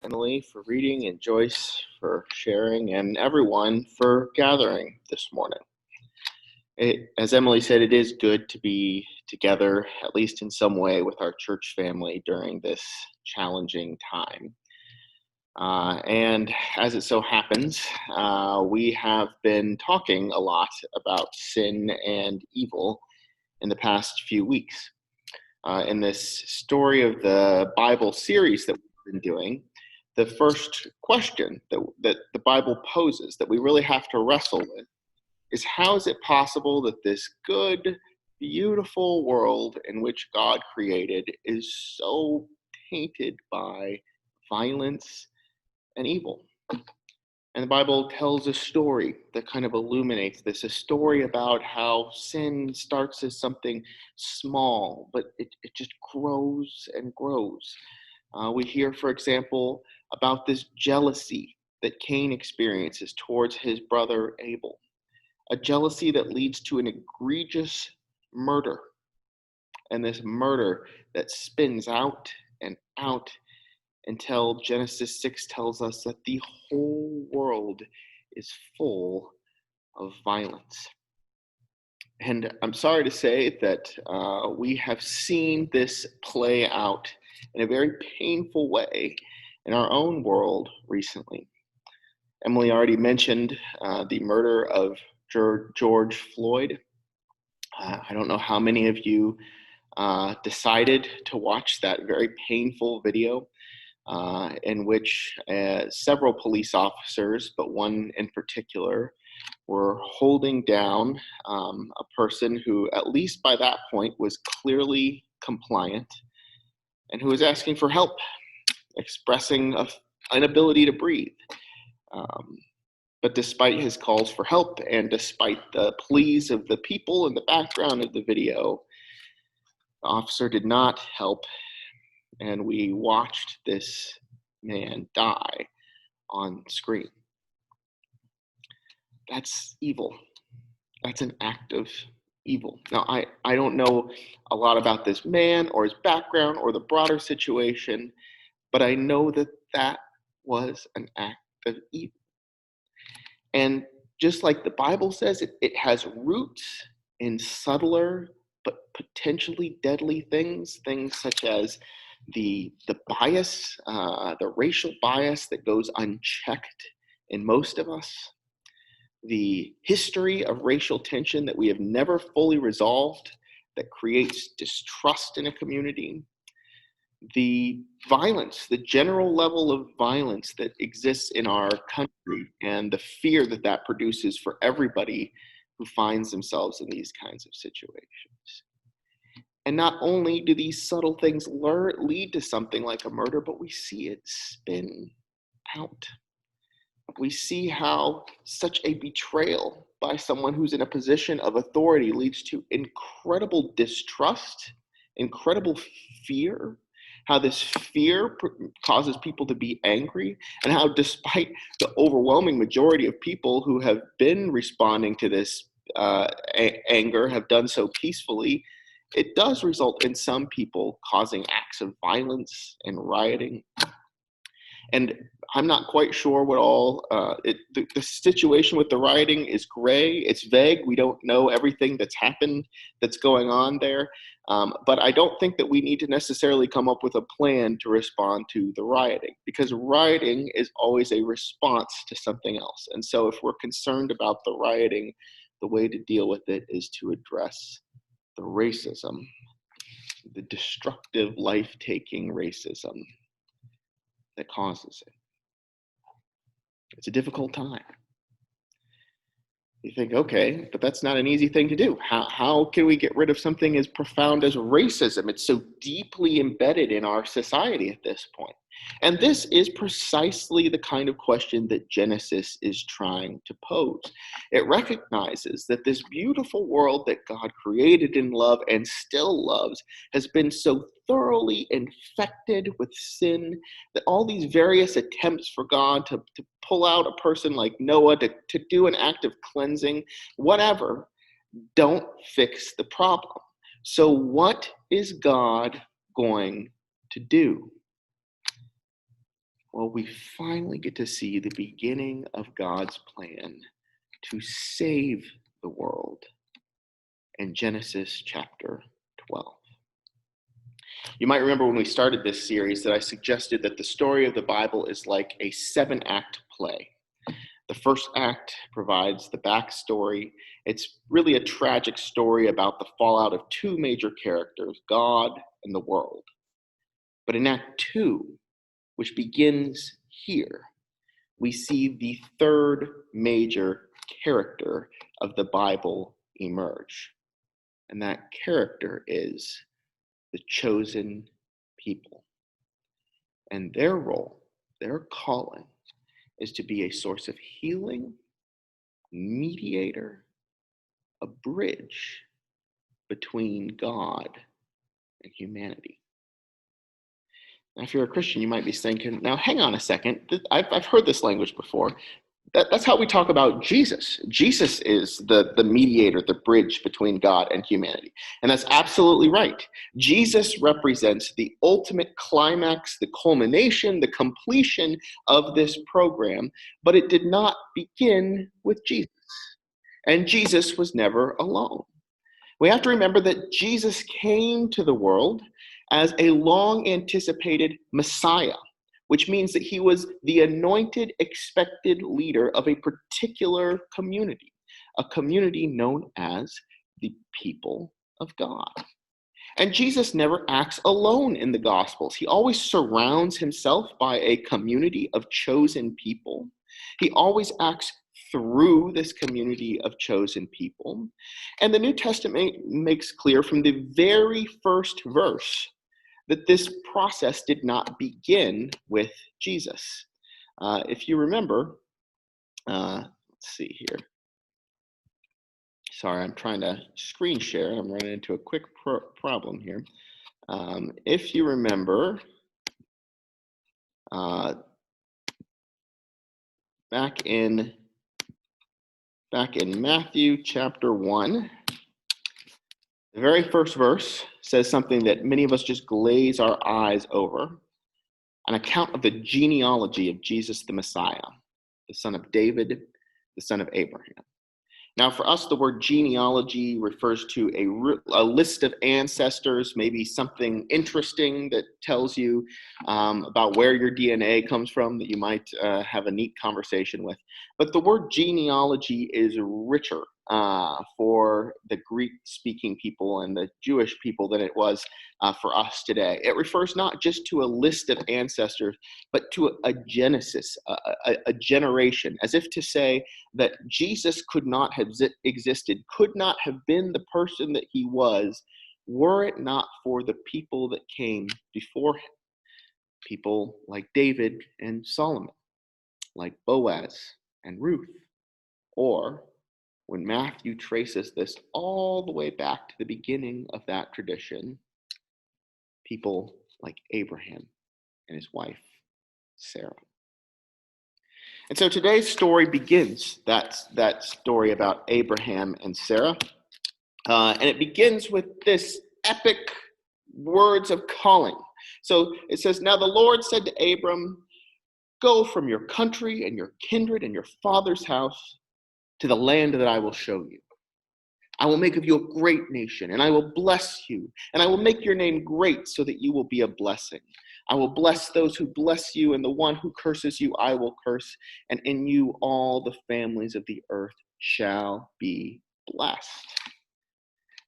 Emily for reading, and Joyce for sharing, and everyone for gathering this morning. As Emily said, it is good to be together, at least in some way, with our church family during this challenging time. And as it so happens, we have been talking a lot about sin and evil in the past few weeks. In this Story of the Bible series that we've been doing, the first question that the Bible poses that we really have to wrestle with is, how is it possible that this good, beautiful world in which God created is so tainted by violence and evil? And the Bible tells a story that kind of illuminates this, a story about how sin starts as something small, but it just grows and grows. We hear, for example, about this jealousy that Cain experiences towards his brother Abel, a jealousy that leads to an egregious murder, and this murder that spins out and out until Genesis 6 tells us that the whole world is full of violence. And I'm sorry to say that we have seen this play out in a very painful way in our own world recently. Emily already mentioned the murder of George Floyd. I don't know how many of you decided to watch that very painful video in which several police officers, but one in particular, were holding down a person who, at least by that point, was clearly compliant and who was asking for help, expressing an inability to breathe. But despite his calls for help and despite the pleas of the people in the background of the video, the officer did not help, and we watched this man die on screen. That's evil. That's an act of evil. Now, I don't know a lot about this man or his background or the broader situation, but I know that that was an act of evil. And just like the Bible says, it has roots in subtler but potentially deadly things such as the bias, the racial bias that goes unchecked in most of us, the history of racial tension that we have never fully resolved that creates distrust in a community, the violence, the general level of violence that exists in our country, and the fear that that produces for everybody who finds themselves in these kinds of situations. And not only do these subtle things lead to something like a murder, but we see it spin out. We see how such a betrayal by someone who's in a position of authority leads to incredible distrust, incredible fear, how this fear causes people to be angry, and how despite the overwhelming majority of people who have been responding to this anger have done so peacefully, it does result in some people causing acts of violence and rioting. And I'm not quite sure what all, the situation with the rioting is gray, it's vague, we don't know everything that's happened, that's going on there, but I don't think that we need to necessarily come up with a plan to respond to the rioting, because rioting is always a response to something else. And so if we're concerned about the rioting, the way to deal with it is to address the racism, the destructive, life-taking racism that causes it. It's a difficult time. You think, okay, but that's not an easy thing to do. How can we get rid of something as profound as racism? It's so deeply embedded in our society at this point. And this is precisely the kind of question that Genesis is trying to pose. It recognizes that this beautiful world that God created in love and still loves has been so thoroughly infected with sin that all these various attempts for God to pull out a person like Noah, to do an act of cleansing, whatever, don't fix the problem. So what is God going to do? Well, we finally get to see the beginning of God's plan to save the world in Genesis chapter 12. You might remember when we started this series that I suggested that the story of the Bible is like a 7-act play. The first act provides the backstory. It's really a tragic story about the fallout of two major characters, God and the world. But in Act 2, which begins here, we see the third major character of the Bible emerge. And that character is the chosen people. And their role, their calling, is to be a source of healing, mediator, a bridge between God and humanity. Now, if you're a Christian, you might be thinking, now hang on a second, I've heard this language before. That's how we talk about Jesus. Jesus is the mediator, the bridge between God and humanity. And that's absolutely right. Jesus represents the ultimate climax, the culmination, the completion of this program, but it did not begin with Jesus. And Jesus was never alone. We have to remember that Jesus came to the world as a long anticipated Messiah, which means that he was the anointed, expected leader of a particular community, a community known as the people of God. And Jesus never acts alone in the Gospels. He always surrounds himself by a community of chosen people. He always acts through this community of chosen people. And the New Testament makes clear from the very first verse that this process did not begin with Jesus. If you remember, let's see here. Sorry, I'm trying to screen share. I'm running into a quick problem here. If you remember, back in Matthew chapter 1, the very first verse says something that many of us just glaze our eyes over, an account of the genealogy of Jesus the Messiah, the son of David, the son of Abraham. Now, for us, the word genealogy refers to a list of ancestors, maybe something interesting that tells you about where your DNA comes from that you might have a neat conversation with. But the word genealogy is richer for the Greek-speaking people and the Jewish people than it was for us today. It refers not just to a list of ancestors, but to a genesis, a generation, as if to say that Jesus could not have existed, could not have been the person that he was, were it not for the people that came before him. People like David and Solomon, like Boaz and Ruth, or when Matthew traces this all the way back to the beginning of that tradition, people like Abraham and his wife, Sarah. And so today's story begins, that story about Abraham and Sarah. And it begins with this epic words of calling. So it says, now the Lord said to Abram, go from your country and your kindred and your father's house to the land that I will show you. I will make of you a great nation, and I will bless you, and I will make your name great so that you will be a blessing. I will bless those who bless you, and the one who curses you I will curse, and in you all the families of the earth shall be blessed.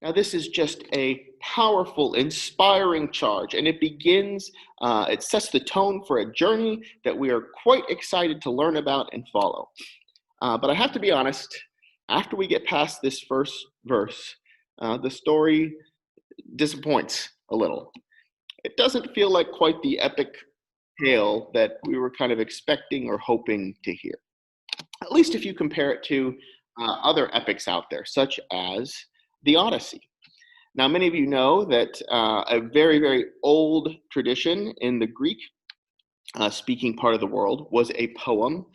Now, this is just a powerful, inspiring charge, and it begins, it sets the tone for a journey that we are quite excited to learn about and follow. But I have to be honest, after we get past this first verse, the story disappoints a little. It doesn't feel like quite the epic tale that we were kind of expecting or hoping to hear. At least if you compare it to other epics out there, such as the Odyssey. Now, many of you know that a very, very old tradition in the Greek speaking part of the world was a poem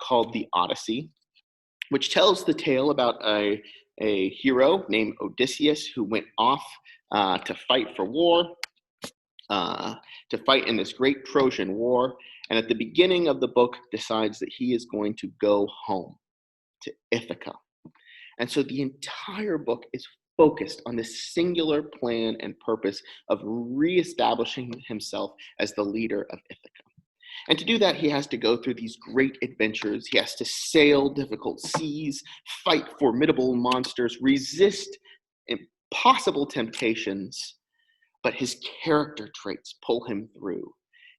called the Odyssey, which tells the tale about a hero named Odysseus who went off to fight for war, to fight in this great Trojan War. and at the beginning of the book decides that he is going to go home to Ithaca. And so the entire book is focused on this singular plan and purpose of reestablishing himself as the leader of Ithaca. And to do that, he has to go through these great adventures. He has to sail difficult seas, fight formidable monsters, resist impossible temptations, but his character traits pull him through.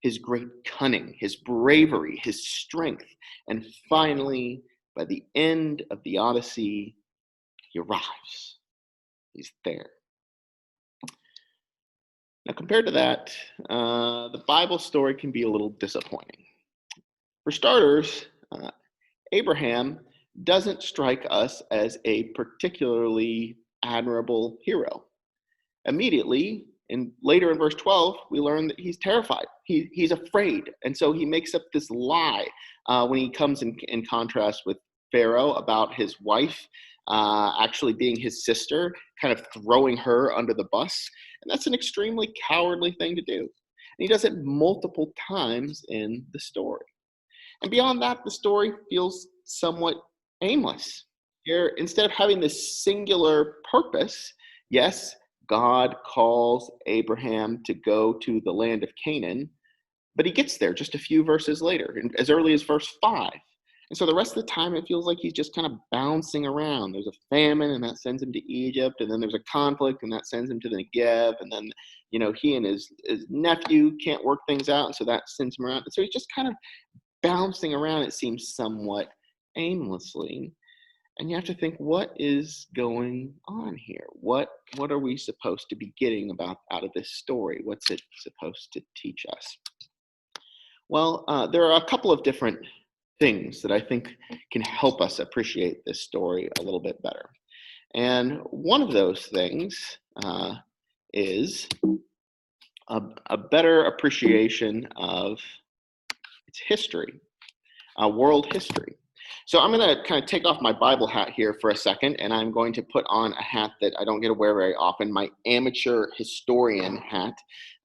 His great cunning, his bravery, his strength, and finally, by the end of the Odyssey, he arrives. He's there. Now, compared to that, the Bible story can be a little disappointing. For starters, Abraham doesn't strike us as a particularly admirable hero. Immediately, and later in verse 12, we learn that he's terrified. He's afraid. And so he makes up this lie when he comes in contrast with Pharaoh about his wife actually being his sister, kind of throwing her under the bus. And that's an extremely cowardly thing to do. And he does it multiple times in the story. And beyond that, the story feels somewhat aimless. Here, instead of having this singular purpose, yes, God calls Abraham to go to the land of Canaan, but he gets there just a few verses later, as early as verse 5. And so the rest of the time, it feels like he's just kind of bouncing around. There's a famine, and that sends him to Egypt, and then there's a conflict, and that sends him to the Negev, and then, he and his nephew can't work things out, and so that sends him around. And so he's just kind of bouncing around, it seems, somewhat aimlessly. And you have to think, what is going on here? What are we supposed to be getting out of this story? What's it supposed to teach us? Well, there are a couple of different things that I think can help us appreciate this story a little bit better. And one of those things is a better appreciation of its history, world history. So I'm going to kind of take off my Bible hat here for a second, and I'm going to put on a hat that I don't get to wear very often, my amateur historian hat.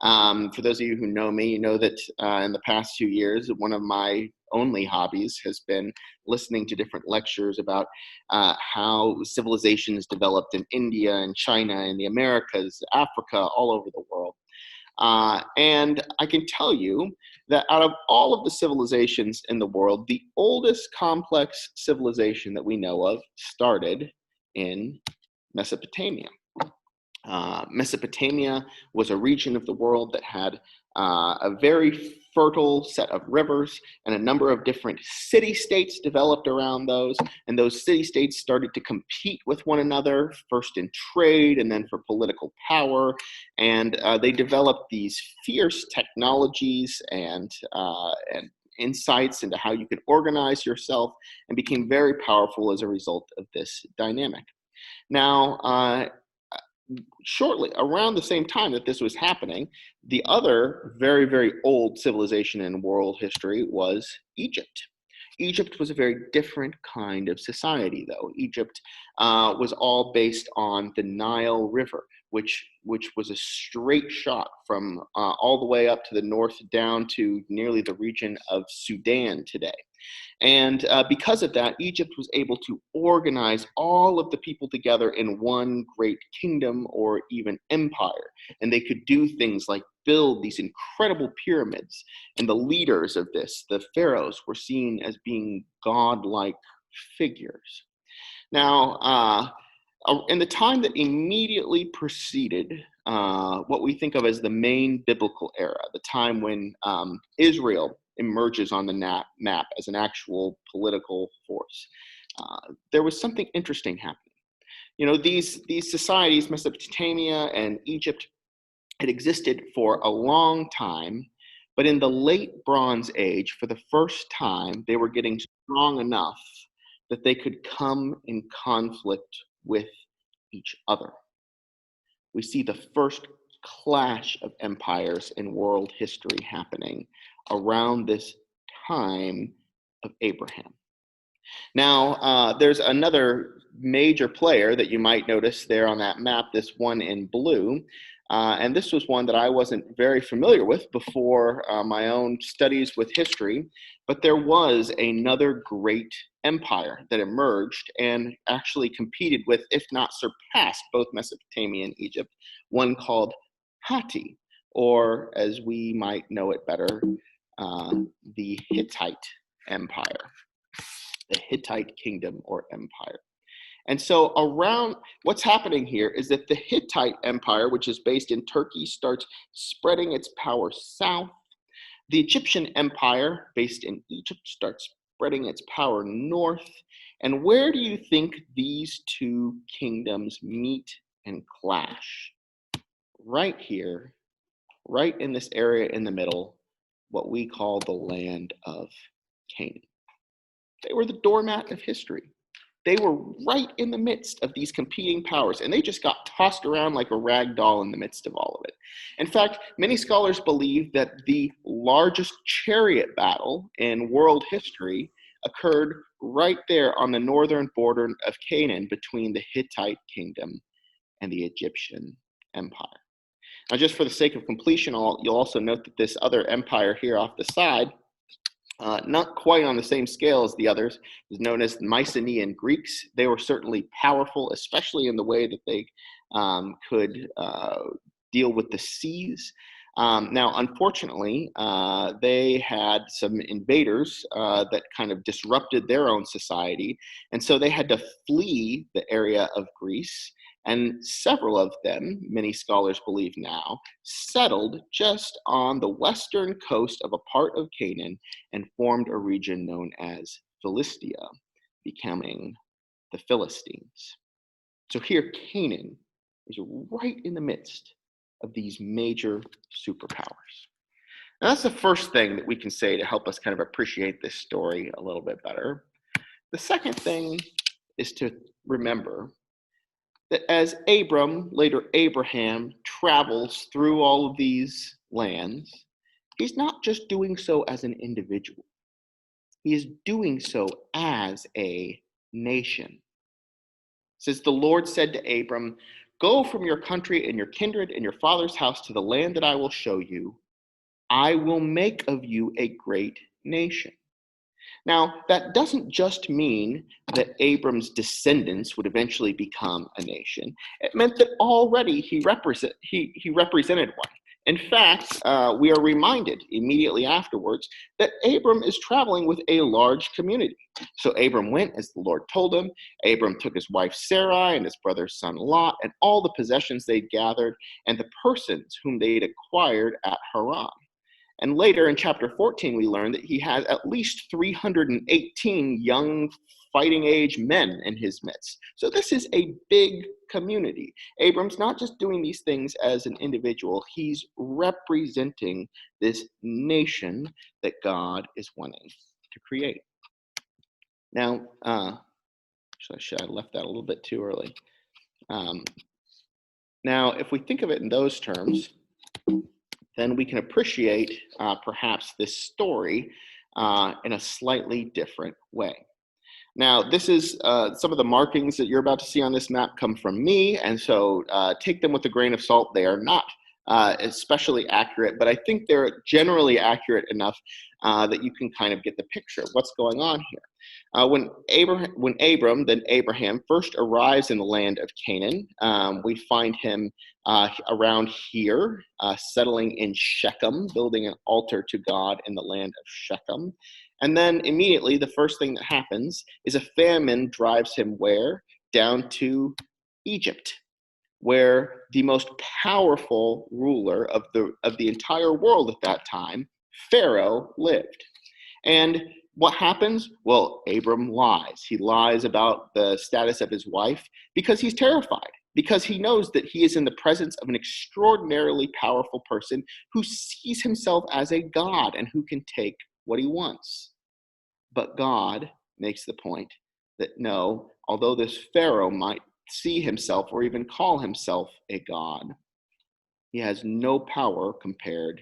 For those of you who know me, you know that in the past few years, one of my only hobbies has been listening to different lectures about how civilizations developed in India and China and the Americas, Africa, all over the world. And I can tell you that out of all of the civilizations in the world, the oldest complex civilization that we know of started in Mesopotamia. Mesopotamia was a region of the world that had a very fertile set of rivers, and a number of different city-states developed around those, and those city-states started to compete with one another, first in trade and then for political power, and they developed these fierce technologies and insights into how you can organize yourself, and became very powerful as a result of this dynamic. Now, shortly around the same time that this was happening, the other very, very old civilization in world history was Egypt. Egypt was a very different kind of society, though. Egypt was all based on the Nile River, which was a straight shot from all the way up to the north down to nearly the region of Sudan today. And because of that, Egypt was able to organize all of the people together in one great kingdom or even empire. And they could do things like build these incredible pyramids. And the leaders of this, the pharaohs, were seen as being godlike figures. Now, in the time that immediately preceded what we think of as the main biblical era, the time when Israel emerges on the map as an actual political force, there was something interesting happening. These societies, Mesopotamia and Egypt, had existed for a long time, but in the late Bronze Age, for the first time, they were getting strong enough that they could come in conflict with each other. We see the first clash of empires in world history happening around this time of Abraham. Now, there's another major player that you might notice there on that map, this one in blue. And this was one that I wasn't very familiar with before my own studies with history, but there was another great empire that emerged and actually competed with, if not surpassed, both Mesopotamia and Egypt, one called Hatti, or as we might know it better, the Hittite Empire, the Hittite kingdom or empire. And so around what's happening here is that the Hittite Empire, which is based in Turkey, starts spreading its power south. The Egyptian Empire, based in Egypt, starts spreading its power north. And where do you think these two kingdoms meet and clash? Right here, right in this area in the middle, what we call the land of Canaan. They were the doormat of history. They were right in the midst of these competing powers, and they just got tossed around like a rag doll in the midst of all of it. In fact, many scholars believe that the largest chariot battle in world history occurred right there on the northern border of Canaan between the Hittite kingdom and the Egyptian empire. Now, just for the sake of completion, you'll also note that this other empire here off the side, not quite on the same scale as the others, is known as the Mycenaean Greeks. They were certainly powerful, especially in the way that they could deal with the seas. Now, unfortunately, they had some invaders that kind of disrupted their own society, and so they had to flee the area of Greece. And several of them, many scholars believe now, settled just on the western coast of a part of Canaan and formed a region known as Philistia, becoming the Philistines. So here, Canaan is right in the midst of these major superpowers. Now, that's the first thing that we can say to help us kind of appreciate this story a little bit better. The second thing is to remember that as Abram, later Abraham, travels through all of these lands, he's not just doing so as an individual. He is doing so as a nation. It says, the Lord said to Abram, go from your country and your kindred and your father's house to the land that I will show you. I will make of you a great nation. Now, that doesn't just mean that Abram's descendants would eventually become a nation. It meant that already he represented one. In fact, we are reminded immediately afterwards that Abram is traveling with a large community. So Abram went as the Lord told him. Abram took his wife Sarai and his brother's son Lot and all the possessions they'd gathered and the persons whom they'd acquired at Haran. And later in chapter 14, we learn that he has at least 318 young fighting age men in his midst. So this is a big community. Abram's not just doing these things as an individual, he's representing this nation that God is wanting to create. Now, should I left that a little bit too early? Now, if we think of it in those terms, then we can appreciate perhaps this story in a slightly different way. Now, this is some of the markings that you're about to see on this map come from me, and so take them with a grain of salt. They are not especially accurate, but I think they're generally accurate enough that you can kind of get the picture of what's going on here. When Abram, then Abraham, first arrives in the land of Canaan, we find him around here, settling in Shechem, building an altar to God in the land of Shechem. And then immediately, the first thing that happens is a famine drives him where? Down to Egypt, where the most powerful ruler of the entire world at that time, Pharaoh, lived. And what happens? Well, Abram lies. He lies about the status of his wife because he's terrified, because he knows that he is in the presence of an extraordinarily powerful person who sees himself as a god and who can take what he wants. But God makes the point that no, although this Pharaoh might see himself or even call himself a god, he has no power compared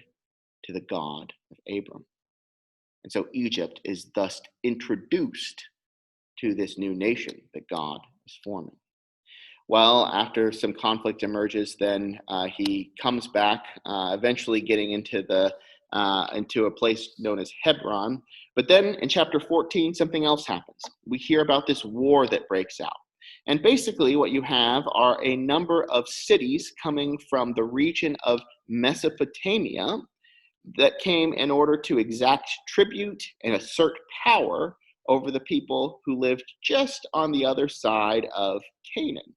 to the God of Abram. And so Egypt is thus introduced to this new nation that God is forming. Well, after some conflict emerges, then he comes back, eventually getting into a place known as Hebron. But then in chapter 14, something else happens. We hear about this war that breaks out. And basically, what you have are a number of cities coming from the region of Mesopotamia that came in order to exact tribute and assert power over the people who lived just on the other side of Canaan.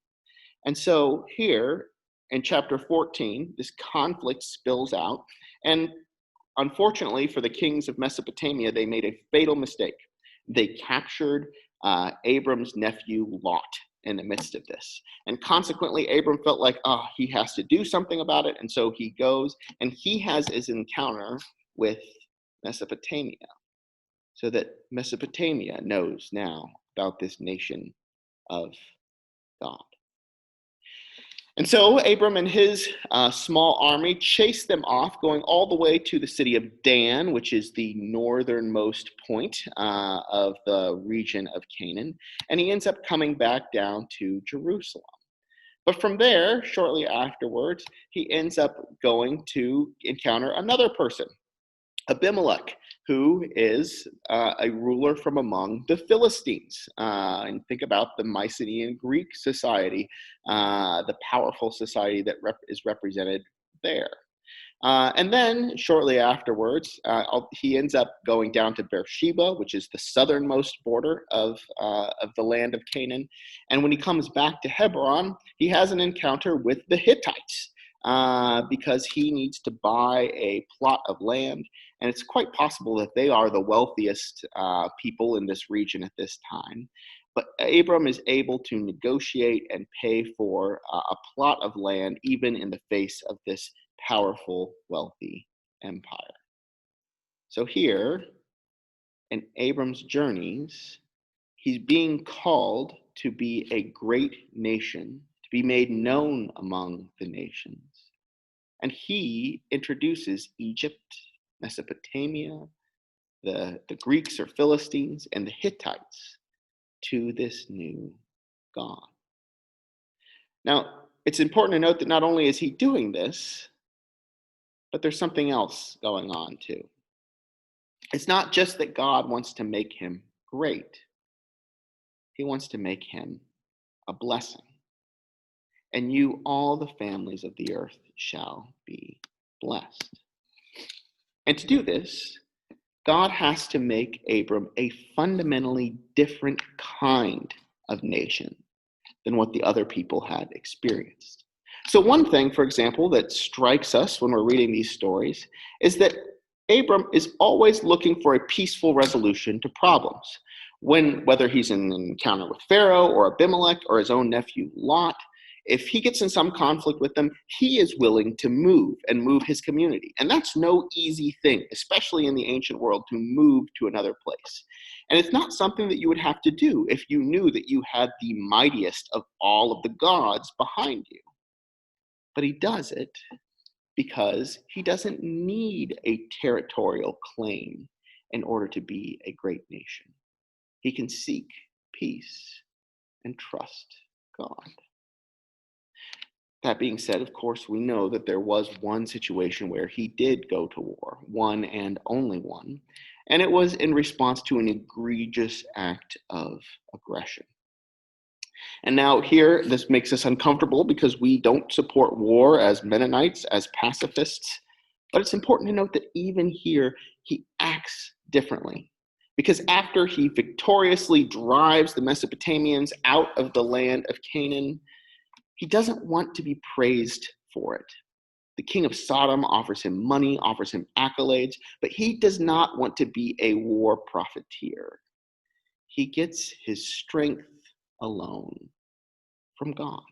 And so here in chapter 14, this conflict spills out. And unfortunately for the kings of Mesopotamia, they made a fatal mistake. They captured Abram's nephew Lot in the midst of this. And consequently, Abram felt like, oh, he has to do something about it. And so he goes and he has his encounter with Mesopotamia, so that Mesopotamia knows now about this nation of God. And so Abram and his small army chased them off, going all the way to the city of Dan, which is the northernmost point of the region of Canaan. And he ends up coming back down to Jerusalem. But from there, shortly afterwards, he ends up going to encounter another person, Abimelech, who is a ruler from among the Philistines. And think about the Mycenaean Greek society, the powerful society that is represented there. And then shortly afterwards, he ends up going down to Beersheba, which is the southernmost border of the land of Canaan. And when he comes back to Hebron, he has an encounter with the Hittites because he needs to buy a plot of land. And it's quite possible that they are the wealthiest people in this region at this time. But Abram is able to negotiate and pay for a plot of land, even in the face of this powerful, wealthy empire. So here, in Abram's journeys, he's being called to be a great nation, to be made known among the nations. And he introduces Egypt, Mesopotamia, the Greeks or Philistines, and the Hittites to this new God. Now, it's important to note that not only is he doing this, but there's something else going on too. It's not just that God wants to make him great, he wants to make him a blessing. And you, all the families of the earth, shall be blessed. And to do this, God has to make Abram a fundamentally different kind of nation than what the other people had experienced. So one thing, for example, that strikes us when we're reading these stories is that Abram is always looking for a peaceful resolution to problems. Whether he's in an encounter with Pharaoh or Abimelech or his own nephew Lot, if he gets in some conflict with them, he is willing to move his community. And that's no easy thing, especially in the ancient world, to move to another place. And it's not something that you would have to do if you knew that you had the mightiest of all of the gods behind you. But he does it because he doesn't need a territorial claim in order to be a great nation. He can seek peace and trust God. That being said, of course, we know that there was one situation where he did go to war, one and only one, and it was in response to an egregious act of aggression. And now here, this makes us uncomfortable because we don't support war as Mennonites, as pacifists, but it's important to note that even here, he acts differently. Because after he victoriously drives the Mesopotamians out of the land of Canaan, he doesn't want to be praised for it. The king of Sodom offers him money, offers him accolades, but he does not want to be a war profiteer. He gets his strength alone from God.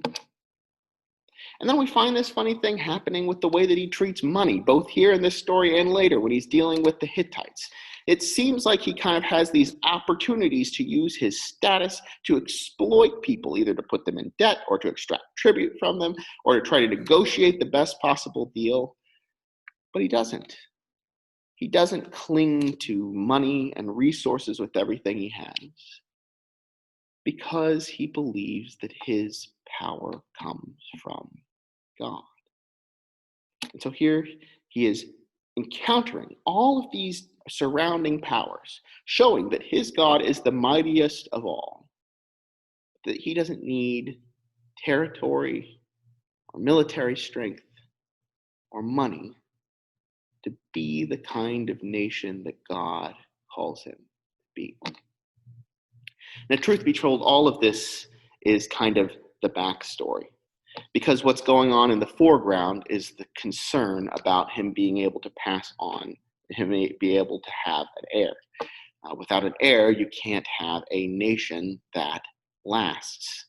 And then we find this funny thing happening with the way that he treats money, both here in this story and later when he's dealing with the Hittites. It seems like he kind of has these opportunities to use his status to exploit people, either to put them in debt or to extract tribute from them or to try to negotiate the best possible deal. But he doesn't. He doesn't cling to money and resources with everything he has. because he believes that his power comes from God. And so here he is encountering all of these surrounding powers, showing that his God is the mightiest of all, that he doesn't need territory or military strength or money to be the kind of nation that God calls him to be. Now, truth be told, all of this is kind of the backstory, because what's going on in the foreground is the concern about him being able to pass on, him be able to have an heir. Without an heir, you can't have a nation that lasts.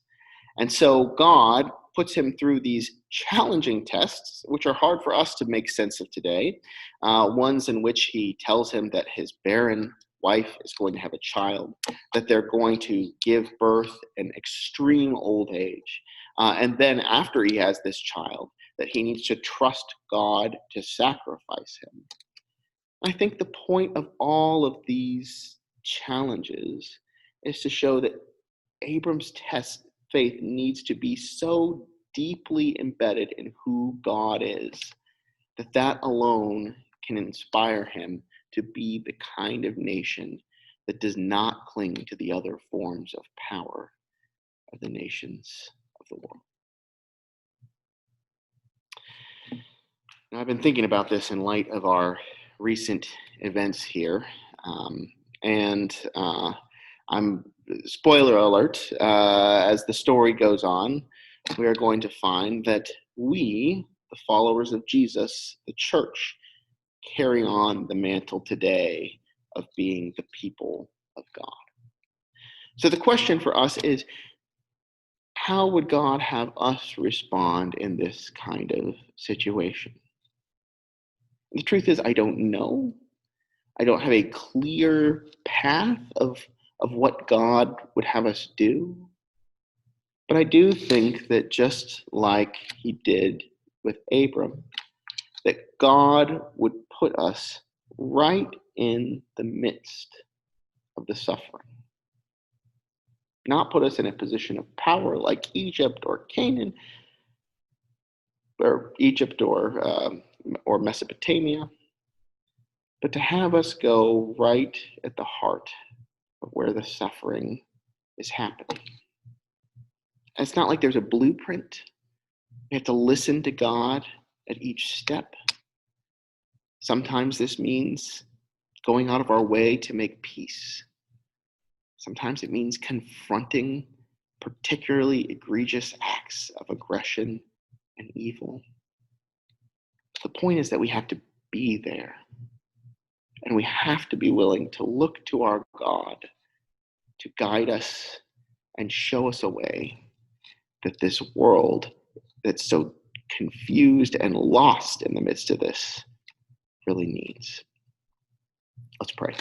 And so God puts him through these challenging tests, which are hard for us to make sense of today. Ones in which he tells him that his barren wife is going to have a child, that they're going to give birth in extreme old age. And then after he has this child, that he needs to trust God to sacrifice him. I think the point of all of these challenges is to show that Abram's faith needs to be so deeply embedded in who God is, that alone can inspire him to be the kind of nation that does not cling to the other forms of power of the nations of the world. Now, I've been thinking about this in light of our recent events here, and I'm spoiler alert, as the story goes on, we are going to find that we, the followers of Jesus, the church, carry on the mantle today of being the people of God. So the question for us is, how would God have us respond in this kind of situation? The truth is, I don't know. I don't have a clear path of what God would have us do. But I do think that just like he did with Abram, that God would put us right in the midst of the suffering. Not put us in a position of power like Egypt or Canaan, or Egypt or Mesopotamia, but to have us go right at the heart of where the suffering is happening. And it's not like there's a blueprint. We have to listen to God at each step. Sometimes this means going out of our way to make peace. Sometimes it means confronting particularly egregious acts of aggression and evil. The point is that we have to be there. And we have to be willing to look to our God to guide us and show us a way that this world that's so confused and lost in the midst of this really needs. Let's pray.